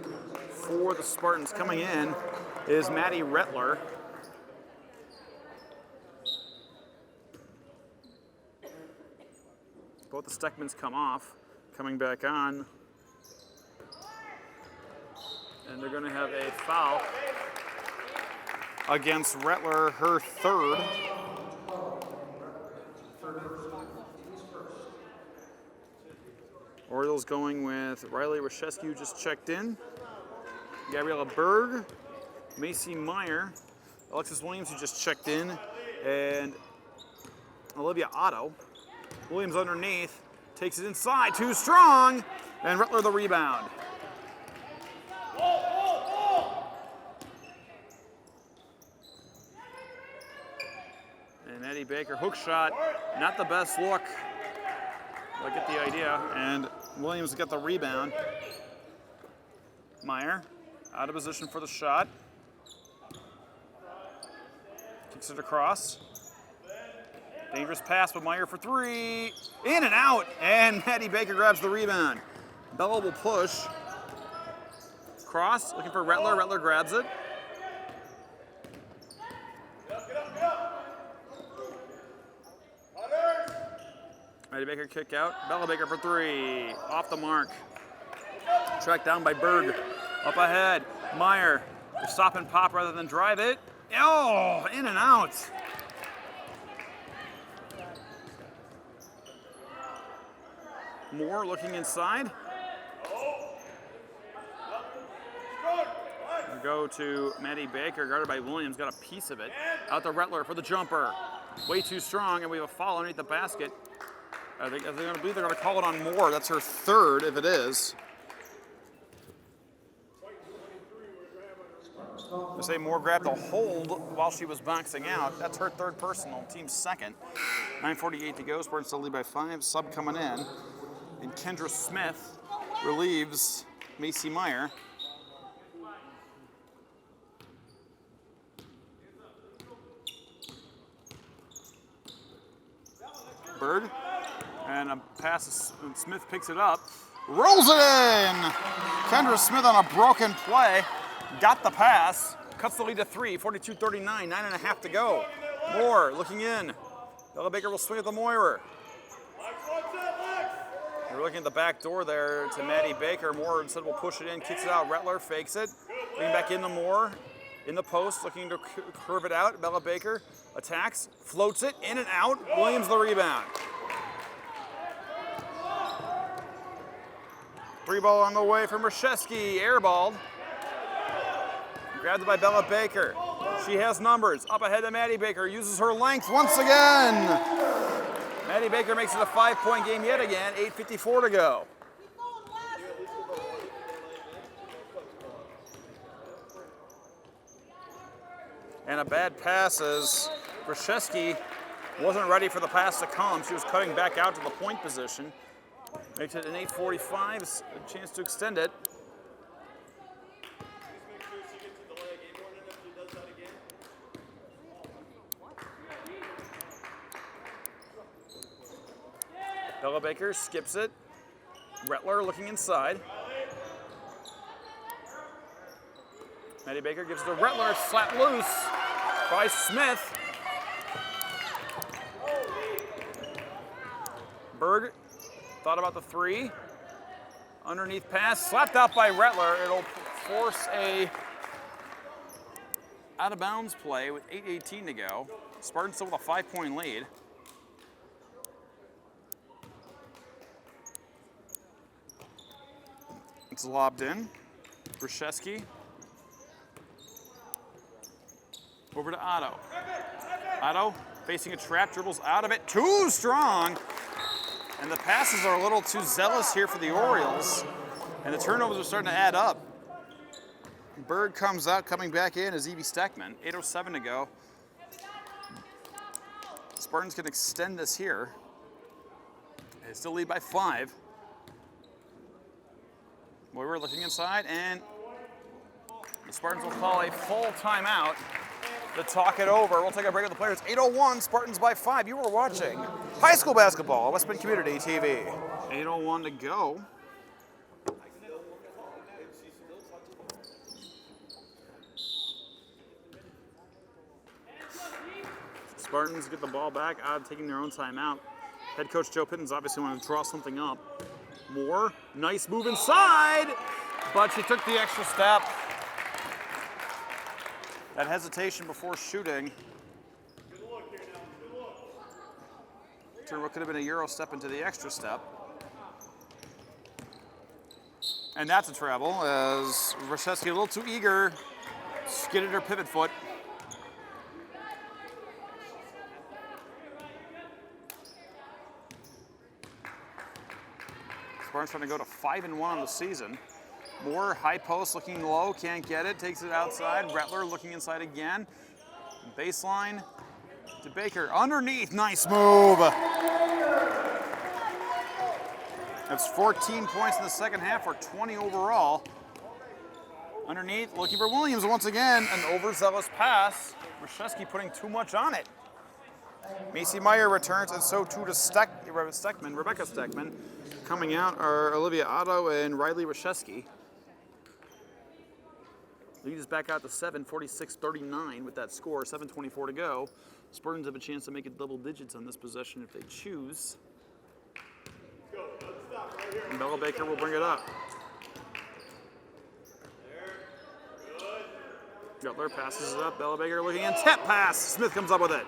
for the Spartans. Coming in is Maddie Rettler. Both the Steckmans come off, coming back on. And they're going to have a foul against Rettler, her third. Orioles going with Riley Rashesky, who just checked in. Gabriella Berg, Macy Meyer, Alexis Williams, who just checked in, and Olivia Otto. Williams underneath, takes it inside, too strong, and Rettler the rebound. And Maddie Baker, hook shot, not the best look. I get the idea, and Williams got the rebound. Meyer, out of position for the shot. Kicks it across. Dangerous pass with Meyer for three. In and out, and Maddie Baker grabs the rebound. Bella will push. Cross, looking for Rettler. Rettler grabs it. Maddie Baker kick out. Bella Baker for three. Off the mark. Tracked down by Berg. Up ahead. Meyer. Stop and pop rather than drive it. Oh, in and out. Moore looking inside. We go to Maddie Baker, guarded by Williams, got a piece of it. Out to Rettler for the jumper. Way too strong, and we have a foul underneath the basket. I believe they're going to call it on Moore. That's her third, if it is. They say Moore grabbed a hold while she was boxing out. That's her third personal, team's second. 9:48 to go. Spartans still lead by 5. Sub coming in. And Kendra Smith relieves Macy Meyer. Bird. And a pass, Smith picks it up. Rolls it in! Kendra Smith on a broken play. Got the pass. Cuts the lead to 3, 42-39, 9.5 to go. Moore looking in. Bella Baker will swing at the Moyer. We're looking at the back door there to Maddie Baker. Moore instead will push it in, kicks it out. Rettler fakes it. Bring back in to Moore. In the post, looking to curve it out. Bella Baker attacks, floats it, in and out. Williams the rebound. 3 ball on the way from Rashevsky, airballed. Grabbed it by Bella Baker. She has numbers. Up ahead to Maddie Baker. Uses her length once again. Maddie Baker makes it a 5-point game yet again. 8:54 to go. And a bad pass as Rashevsky wasn't ready for the pass to come. She was cutting back out to the point position. Makes it an 8:45, a chance to extend it. Bella Baker skips it. Rettler looking inside. Maddie Baker gives it to Rettler, slapped loose by Smith. Berg thought about the 3. Underneath pass, slapped out by Rettler. It'll force a out of bounds play with 8:18 to go. Spartans still with a 5-point lead. It's lobbed in. Rashevsky. Over to Otto. Otto facing a trap, dribbles out of it. Too strong. And the passes are a little too zealous here for the Orioles. And the turnovers are starting to add up. Berg comes out, coming back in is Evie Steckman. 8:07 to go. Spartans can extend this here. They still lead by 5. We're looking inside, and the Spartans will call a full timeout to talk it over. We'll take a break with the players. 8:01, Spartans by 5. You are watching high school basketball, West Bend Community TV. 8:01 to go. Spartans get the ball back out of taking their own timeout. Head coach Joe Pittens obviously wanted to draw something up. Moore, nice move inside, but she took the extra step. That hesitation before shooting. Turn what could have been a Euro step into the extra step. And that's a travel as Rashevsky a little too eager, skidded her pivot foot. Spartans trying to go to 5-1 on the season. Moore, high post, looking low, can't get it, takes it outside. Rettler looking inside again. Baseline to Baker, underneath, nice move. That's 14 points in the second half, or 20 overall. Underneath, looking for Williams once again, an overzealous pass. Rashevsky putting too much on it. Macy Meyer returns, and so too does Rebecca Steckman. Coming out are Olivia Otto and Riley Rashevsky. Lead is back out to 7, 46-39 with that score, 7:24 to go. Spartans have a chance to make it double digits on this possession if they choose. And Bella Baker will bring it up. Gutler passes it up. Bella Baker looking in. Tap pass. Smith comes up with it.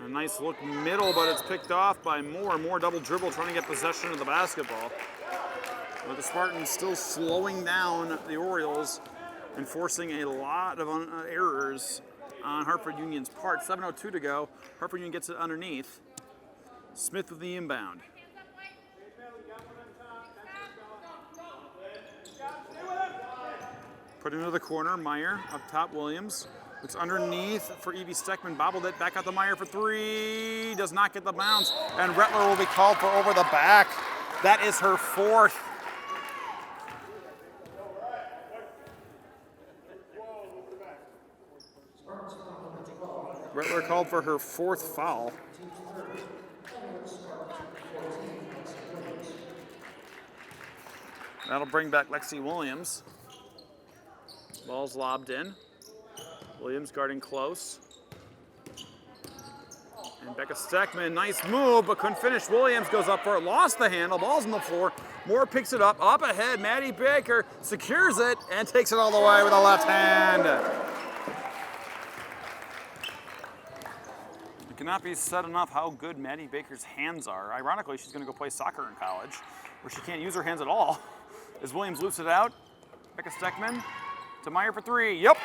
A nice look middle, but it's picked off by Moore. Moore double dribble trying to get possession of the basketball. But the Spartans still slowing down the Orioles and forcing a lot of errors on Hartford Union's part. 7:02 to go. Hartford Union gets it underneath. Smith with the inbound. Put into the corner. Meyer up top. Williams looks underneath for Evie Steckman. Bobbled it back out to Meyer for three. Does not get the bounce. And Rettler will be called for over the back. That is her fourth. Rettler called for her fourth foul. That'll bring back Lexi Williams. Ball's lobbed in. Williams guarding close. And Becca Steckman, nice move, but couldn't finish. Williams goes up for it, lost the handle, ball's on the floor. Moore picks it up ahead. Maddie Baker secures it and takes it all the way with a left hand. It cannot be said enough how good Maddie Baker's hands are. Ironically, she's going to go play soccer in college, where she can't use her hands at all. As Williams loops it out, Becca Steckman to Meyer for three. Yep.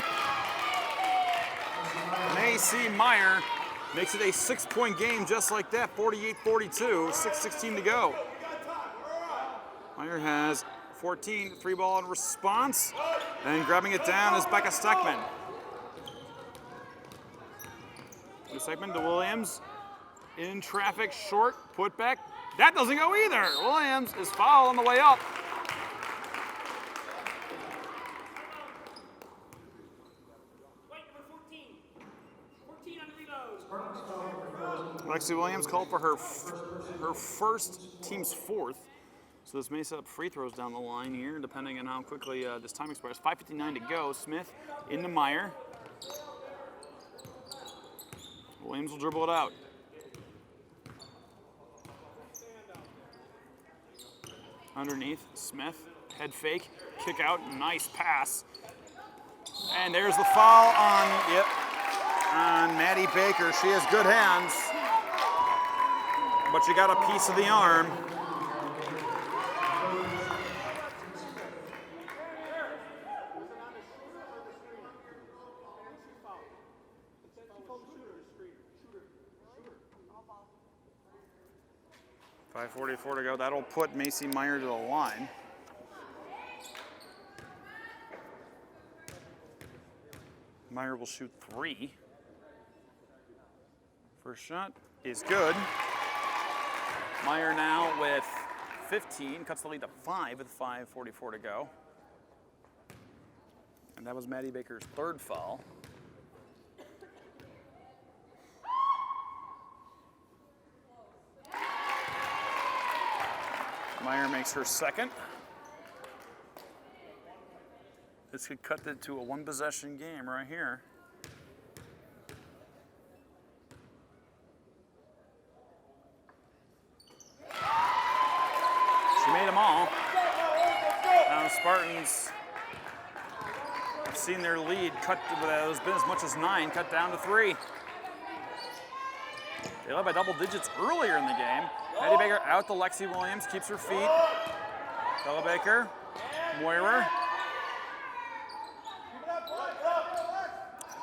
Macy Meyer makes it a 6-point game just like that, 48-42, 6:16 to go. Meyer has 14, three ball in response, and grabbing it down is Becca Steckman. Steckman to Williams, in traffic, short, put back. That doesn't go either. Williams is fouled on the way up. Lexi Williams called for her first, team's fourth. So this may set up free throws down the line here, depending on how quickly this time expires. 5:59 to go. Smith into Meyer. Williams will dribble it out. Underneath, Smith, head fake, kick out, nice pass. And there's the foul on Maddie Baker. She has good hands, but she got a piece of the arm. .544 to go. That'll put Macy Meyer to the line. Meyer will shoot three. First shot is good. Meyer now with 15, cuts the lead to 5 with 5:44 to go. And that was Maddie Baker's third foul. Meyer makes her second. This could cut it to a one-possession game right here. She made them all. Now Spartans have seen their lead cut to what has been as much as 9, cut down to 3. They led by double digits earlier in the game. Maddie Baker out to Lexi Williams, keeps her feet. Bella Baker, Moira.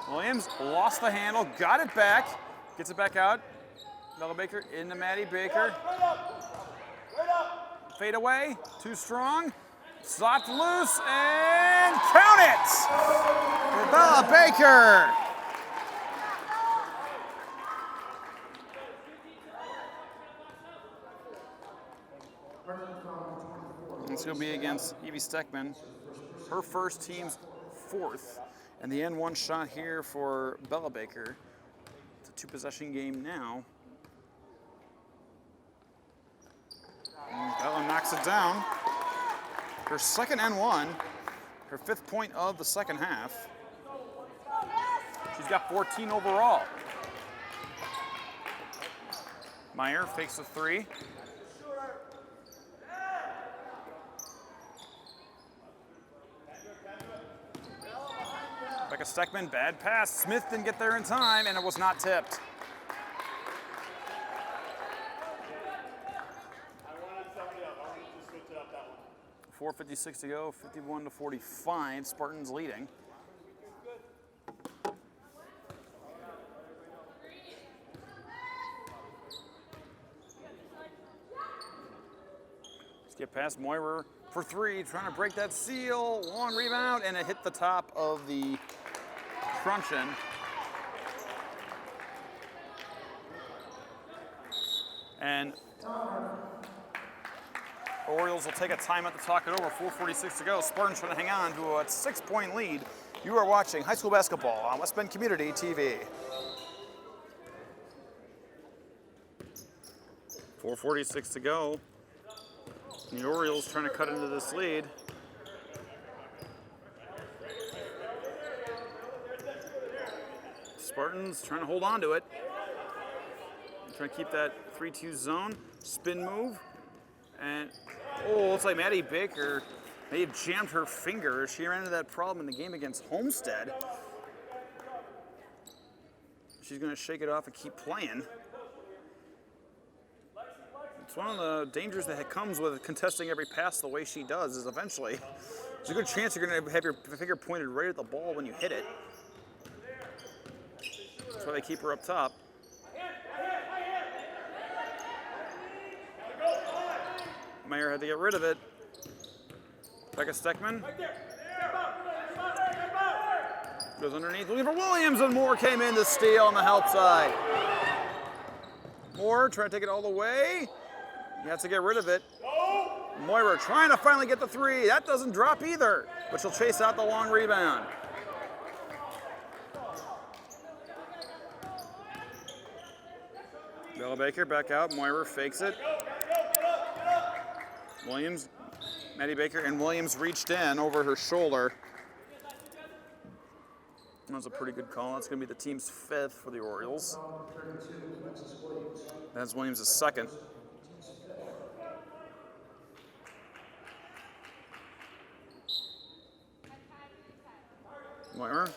Williams lost the handle, got it back, gets it back out. Bella Baker into Maddie Baker. Fade away, too strong. Slapped loose and count it for Bella Baker. This will be against Evie Steckman, her first, team's fourth. And the N1 shot here for Bella Baker. It's a two-possession game now. takes it down. Her second and one. Her 5th point of the second half. She's got 14 overall. Meyer fakes a 3. Becca Steckman, bad pass. Smith didn't get there in time, and it was not tipped. I wanted somebody else. I wanted to switch it up that one. 4:56 to go, 51-45. Spartans leading. Let's get past Moira for 3, trying to break that seal. Long rebound, and it hit the top of the truncheon. And Orioles will take a timeout to talk it over. 4:46 to go. Spartans trying to hang on to a 6-point lead. You are watching high school basketball on West Bend Community TV. 4:46 to go. The Orioles trying to cut into this lead. Spartans trying to hold on to it. Trying to keep that 3-2 zone. Spin move. And, oh, looks like Maddie Baker may have jammed her finger. She ran into that problem in the game against Homestead. She's going to shake it off and keep playing. It's one of the dangers that comes with contesting every pass the way she does is eventually there's a good chance you're going to have your finger pointed right at the ball when you hit it. That's why they keep her up top. Meyer had to get rid of it. Becca Steckman goes underneath, looking for Williams, and Moore came in to steal on the help side. Moore trying to take it all the way. He has to get rid of it. Moira trying to finally get the 3. That doesn't drop either, but she'll chase out the long rebound. Bella Baker back out. Moira fakes it. Williams, Maddie Baker, and Williams reached in over her shoulder. That was a pretty good call. That's going to be the team's 5th for the Orioles. That's Williams' 2nd. Moira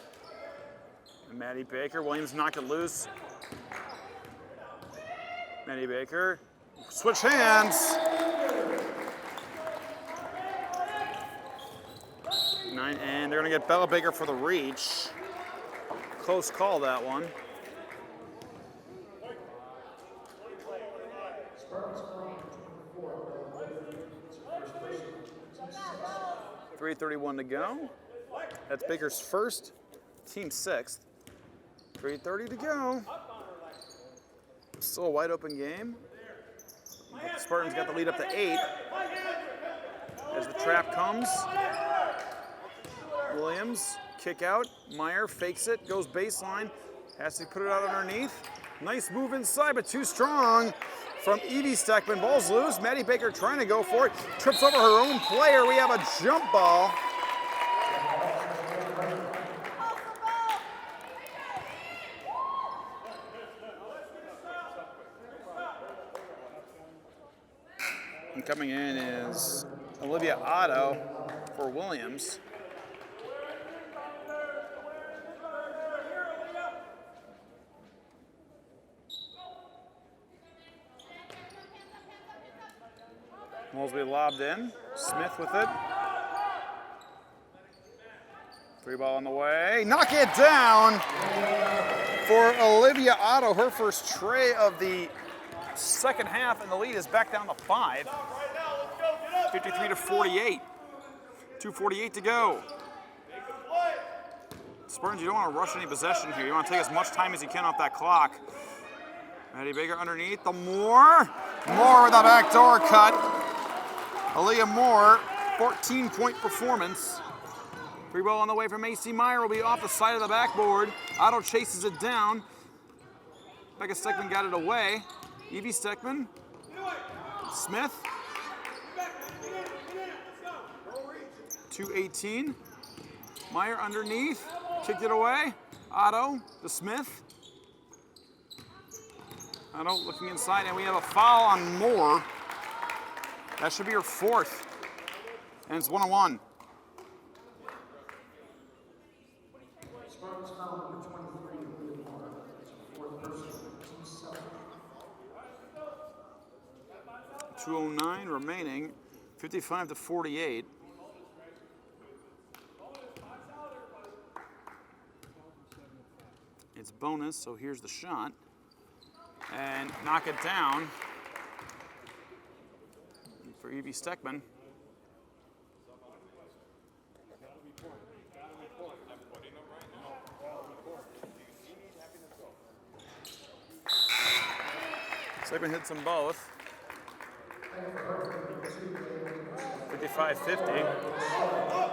and Maddie Baker. Williams knocked it loose. Maddie Baker. Switch hands. 9, and they're going to get Bella Baker for the reach. Close call, that one. .331 to go. That's Baker's first, team 6th. 3:30 to go. Still a wide open game. But the Spartans got the lead up to 8. As the trap comes. Williams, kick out. Meyer fakes it, goes baseline. Has to put it out underneath. Nice move inside, but too strong from Evie Steckman. Ball's loose. Maddie Baker trying to go for it. Trips over her own player. We have a jump ball. And coming in is Olivia Otto for Williams. Mosley lobbed in. Smith with it. 3 ball on the way. Knock it down for Olivia Otto. Her first tray of the second half, and the lead is back down to 5. 53 to 48. 2:48 to go. Spartans, you don't want to rush any possession here. You want to take as much time as you can off that clock. Maddie Baker underneath. The Moore. Moore with a backdoor cut. Aaliyah Moore, 14-point performance. 3 ball on the way from AC Meyer will be off the side of the backboard. Otto chases it down. Becca Steckman got it away. Evie Steckman. Smith. 2:18. Meyer underneath, kicked it away. Otto to Smith. Otto looking inside, and we have a foul on Moore. That should be her fourth. And it's 1-on-1. Spartans foul number 23 to William Moore. Fourth person, team 7. 2:09 remaining, 55-48. It's bonus, so here's the shot. And knock it down for Evie Steckman. Steckman hits them both. 55-50.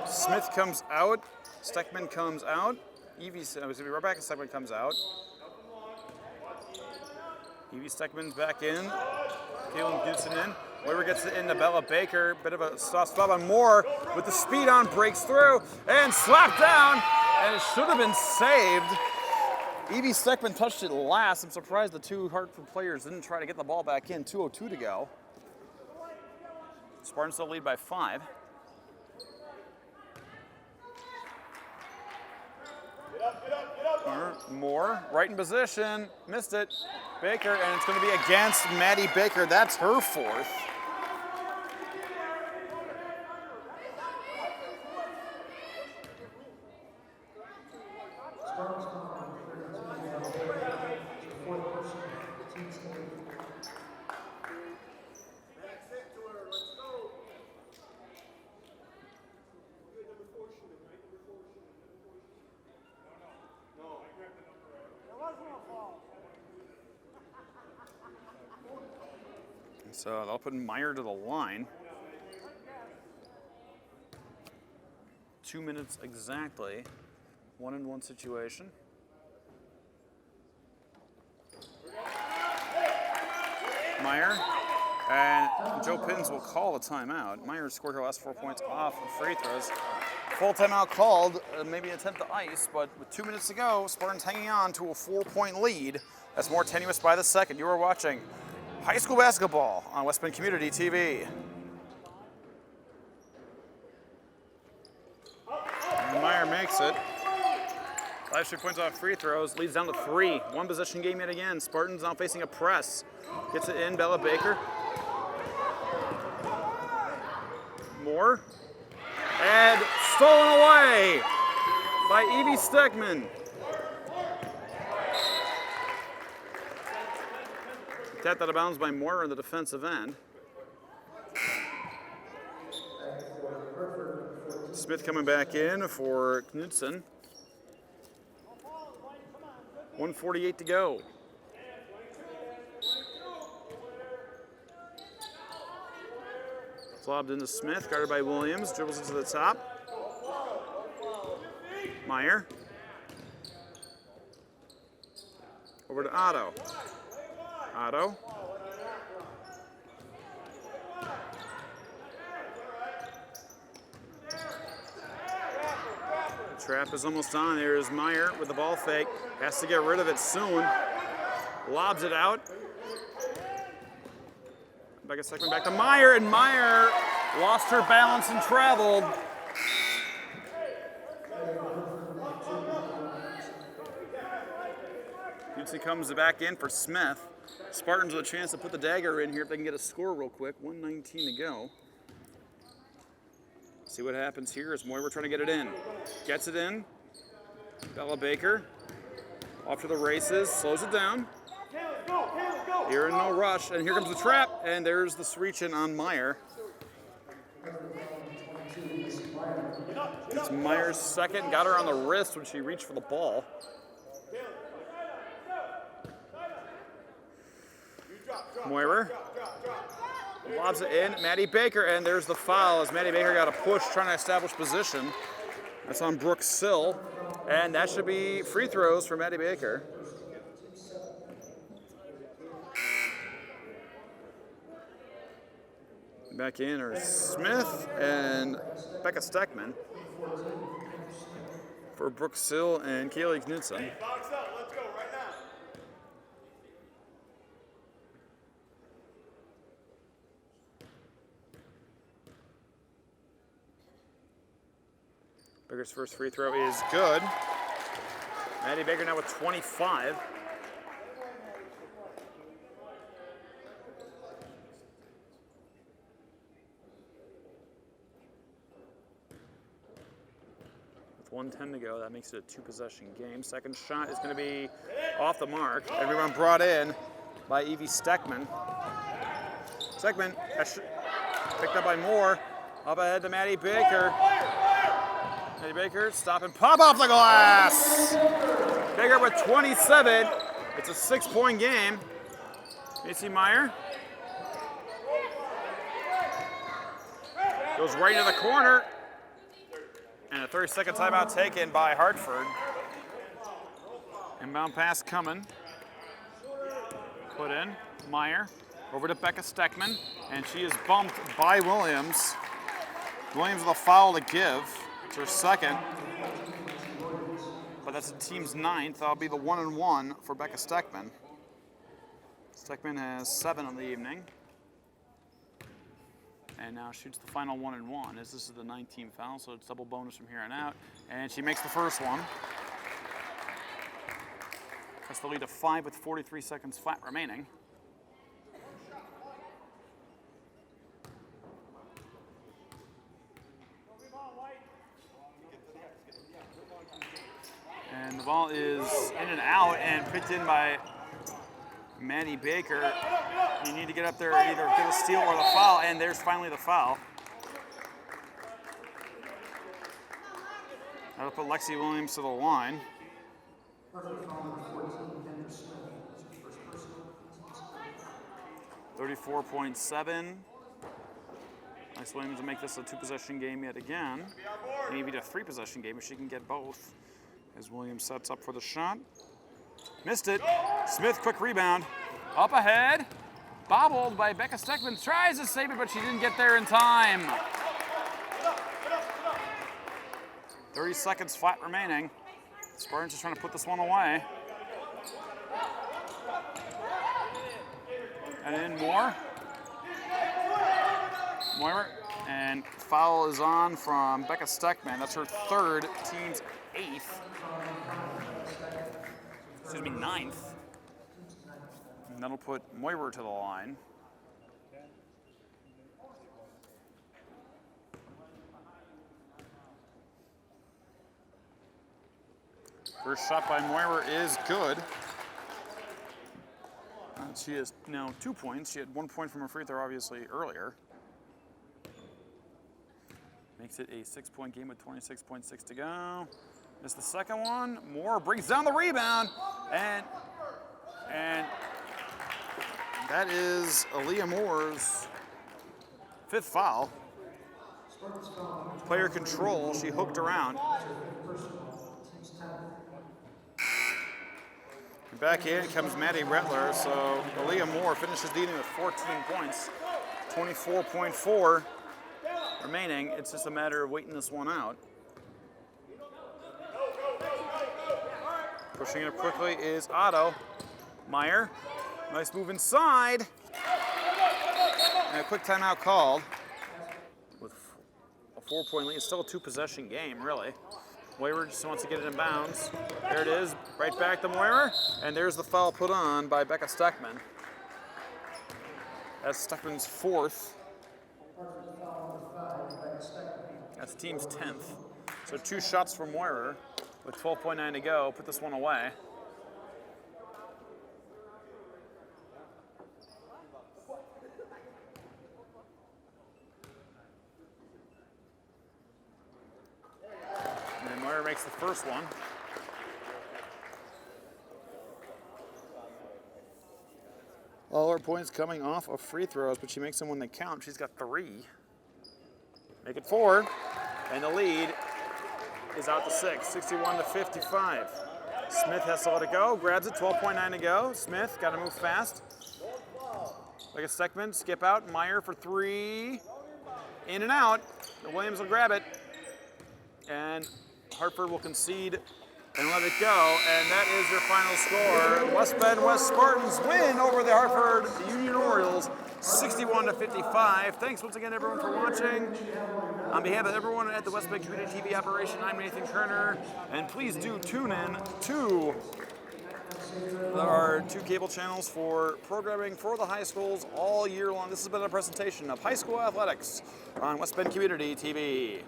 Smith comes out. Steckman comes out. Evie's going to be right back, and Steckman comes out. Evie Steckman's back in. Kaylin Gibson in. Weaver gets it into Bella Baker. Bit of a soft spot on Moore with the speed on, breaks through, and slapped down, and it should have been saved. Evie Steckman touched it last. I'm surprised the two Hartford players didn't try to get the ball back in. 2:02 to go. Spartans still lead by 5. Moore, right in position, missed it. Baker, and it's going to be against Maddie Baker. That's her fourth. Spartans foul number 13 fourth person, team 7. So they'll put Meyer to the line. 2 minutes exactly. 1-on-1 situation. Meyer. And Joe Pins will call a timeout. Meyer scored her last 4 points off of free throws. Full timeout called, maybe attempt to ice, but with 2 minutes to go, Spartans hanging on to a 4-point lead. That's more tenuous by the second. You are watching high school basketball on West Bend Community TV. And Meyer makes it. 5 straight points off free throws, leads down to 3. One possession game yet again. Spartans now facing a press. Gets it in, Bella Baker. Moore. And stolen away by Evie Steckman. Tapped out of bounds by Moore on the defensive end. Smith coming back in for Knudsen. 1:48 to go. Lobbed into Smith, guarded by Williams, dribbles into the top. Meyer. Over to Otto. Otto. The trap is almost on. There is Meyer with the ball fake. Has to get rid of it soon. Lobs it out. Back a second, back to Meyer, and Meyer lost her balance and traveled. Gibson comes back in for Smith. Spartans with a chance to put the dagger in here if they can get a score real quick. 1:19 to go. See what happens here as Moira trying to get it in. Gets it in. Bella Baker off to the races, slows it down. Here in no rush, and here comes the trap, and there's the reach in on Meyer. It's Meyer's second, got her on the wrist when she reached for the ball. Moyer lobs it in, Maddie Baker, and there's the foul as Maddie Baker got a push trying to establish position. That's on Brooke Sill, and that should be free throws for Maddie Baker. Back in are Smith and Becca Steckman for Brooke Sill and Kaylee Knudsen. Box up, let's go right now. Baker's first free throw is good. Maddie Baker now with 25. With 1:10 to go, that makes it a two-possession game. Second shot is going to be off the mark. Everyone brought in by Evie Steckman. Steckman picked up by Moore. Up ahead to Maddie Baker. Maddie Baker, stop and pop off the glass. Baker with 27. It's a 6-point game. Macy Meyer goes right into the corner. And a 30-second timeout taken by Hartford. Inbound pass coming. Put in. Meyer over to Becca Steckman. And she is bumped by Williams. Williams with a foul to give. It's her second. But that's the team's 9th. That'll be the 1-and-1 for Becca Steckman. Steckman has 7 on the evening. And now shoots the final 1-and-1 as this is the 9th-team foul, so it's double bonus from here on out. And she makes the first one. Cuts the lead to 5 with 43 seconds flat remaining. And the ball is in and out and picked in by Maddie Baker. You need to get up there and either get a steal or the foul, and there's finally the foul. That'll put Lexi Williams to the line. 34.7. Lexi Williams will make this a two-possession game yet again. Maybe a three-possession game if she can get both. As Williams sets up for the shot. Missed it. Smith, quick rebound. Up ahead. Bobbled by Becca Steckman. Tries to save it, but she didn't get there in time. 30 seconds flat remaining. Spartans just trying to put this one away. And in Moore. Moyer. And foul is on from Becca Steckman. That's her third, team's 8th. Excuse me, 9th. And that'll put Moyer to the line. First shot by Moyer is good. She has now 2 points. She had 1 point from her free throw, obviously, earlier. Makes it a 6-point game with 26.6 to go. Missed the second one. Moore brings down the rebound. And that is Aaliyah Moore's 5th foul. Player control. She hooked around. Back in comes Maddie Rettler. So Aaliyah Moore finishes leading with 14 points. 24.4 remaining. It's just a matter of waiting this one out. Pushing it up quickly is Otto. Meyer. Nice move inside. And a quick timeout called. With a 4-point lead. It's still a two-possession game, really. Moyer just wants to get it in bounds. There it is. Right back to Moyer. And there's the foul put on by Becca Steckman. That's Steckman's 4th. That's the team's 10th. So 2 shots for Moyer with 12.9 to go. Put this one away. And then Moyer makes the first one. All her points coming off of free throws, but she makes them when they count. She's got 3. Make it 4. And the lead is out to 6, 61 to 55. Smith has to let it go, grabs it, 12.9 to go. Smith got to move fast. Like a segment, skip out, Meyer for three. In and out. Williams will grab it. And Hartford will concede and let it go. And that is your final score. West Bend West Spartans win over the Hartford Union Orioles 61-55. Thanks once again, everyone, for watching. On behalf of everyone at the West Bend Community TV operation, I'm Nathan Kerner. And please do tune in to our 2 cable channels for programming for the high schools all year long. This has been a presentation of high school athletics on West Bend Community TV.